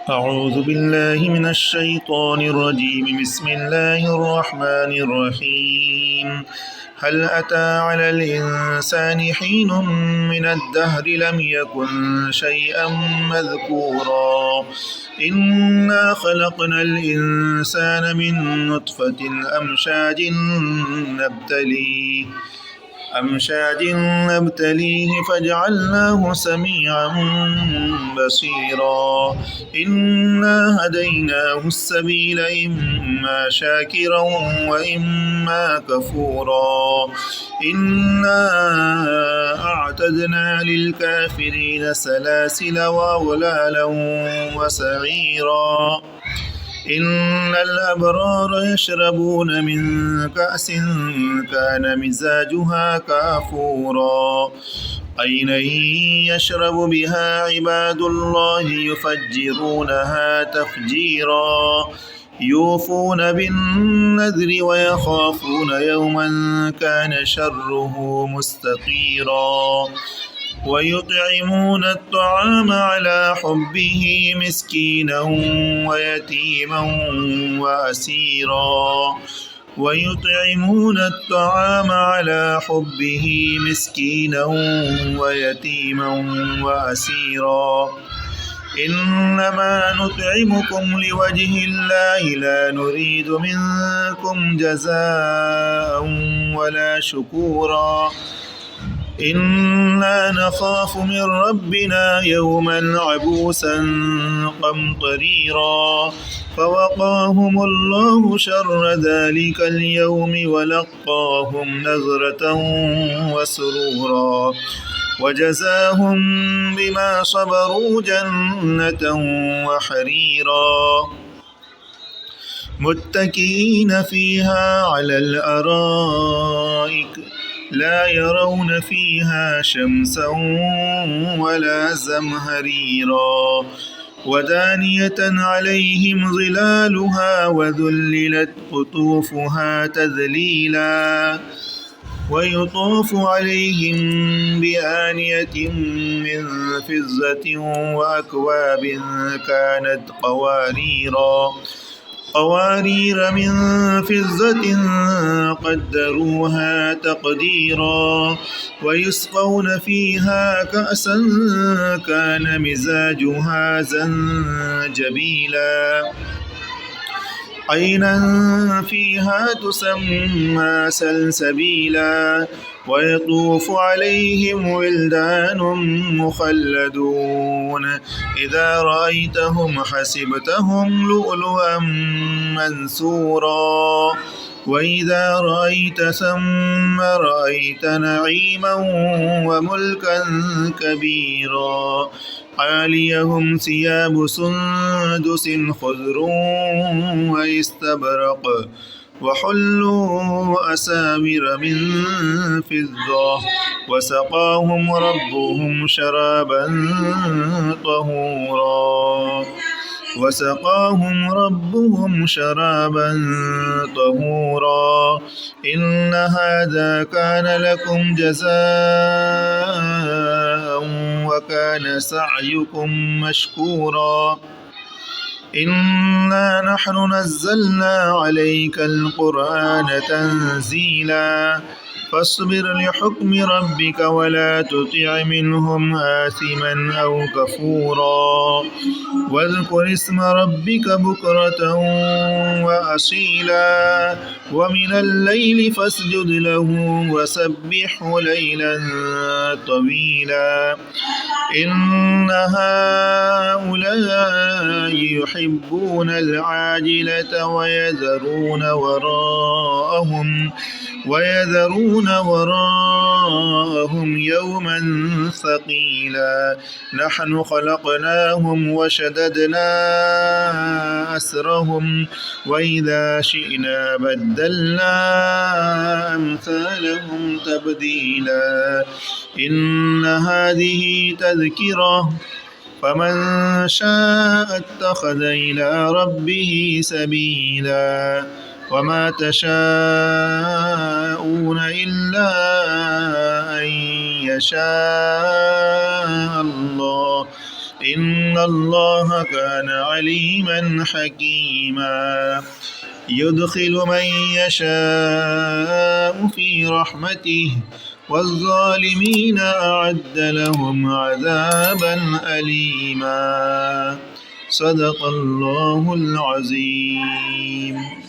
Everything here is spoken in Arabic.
أعوذ بالله من الشيطان الرجيم. بسم الله الرحمن الرحيم. هل أتى على الإنسان حين من الدهر لم يكن شيئا مذكورا إنا خلقنا الإنسان من نطفة أمشاج نبتليه فجعلناه سميعا بصيرا إنا هديناه السبيل إما شاكرا وإما كفورا إنا أعتدنا للكافرين سلاسل وأغلالا وسعيرا إن الأبرار يشربون من كأس كان مزاجها كافورا عينا يشرب بها عباد الله يفجرونها تفجيرا يوفون بالنذر ويخافون يوما كان شره مستطيرا ويطعمون الطعام على حبه مسكينا ويتيما وأسيرا ويطعمون الطعام على حبه مسكينا ويتيما وأسيرا إنما نطعمكم لوجه الله لا نريد منكم جزاء ولا شكورا إنا نخاف من ربنا يوما عبوسا قمطريرا فوقاهم الله شر ذلك اليوم ولقاهم نظرة وسرورا وجزاهم بما صبروا جنة وحريرا متكئين فيها على الأرائك لا يرون فيها شمسا ولا زمهريرا ودانية عليهم ظلالها وذللت قطوفها تذليلا ويطوف عليهم بآنية من فضة وأكواب كانت قوارير من فضة قدروها تقديرا ويسقون فيها كأسا كان مزاجها زنجبيلا عينا فيها تسمى سلسبيلا ويطوف عليهم ولدان مخلدون إذا رأيتهم حسبتهم لؤلؤا منثورا وإذا رأيت ثم رأيت نعيما وملكا كبيرا عاليهم ثياب سندس خضر واستبرق وحلوا أساور من فضة وسقاهم ربهم شرابا طهورا إن هذا كان لكم جزاء وكان سعيكم مشكورا إنا نحن نزلنا عليك القرآن تنزيلا فاصبر لحكم ربك ولا تطع منهم آثما أو كفورا واذكر اسم ربك بكرة وأصيلا ومن الليل فاسجد له وسبحه ليلا طويلا إن هؤلاء يحبون العاجلة ويذرون وراءهم يوما ثقيلا نحن خلقناهم وشددنا أسرهم وإذا شئنا بدلنا أمثالهم تبديلا إن هذه تذكرة فمن شاء اتخذ إلى ربه سبيلا وما تشاءون إلا أن يشاء الله إن الله كان عليما حكيما يدخل من يشاء في رحمته والظالمين أعد لهم عذابا أليما صدق الله العظيم.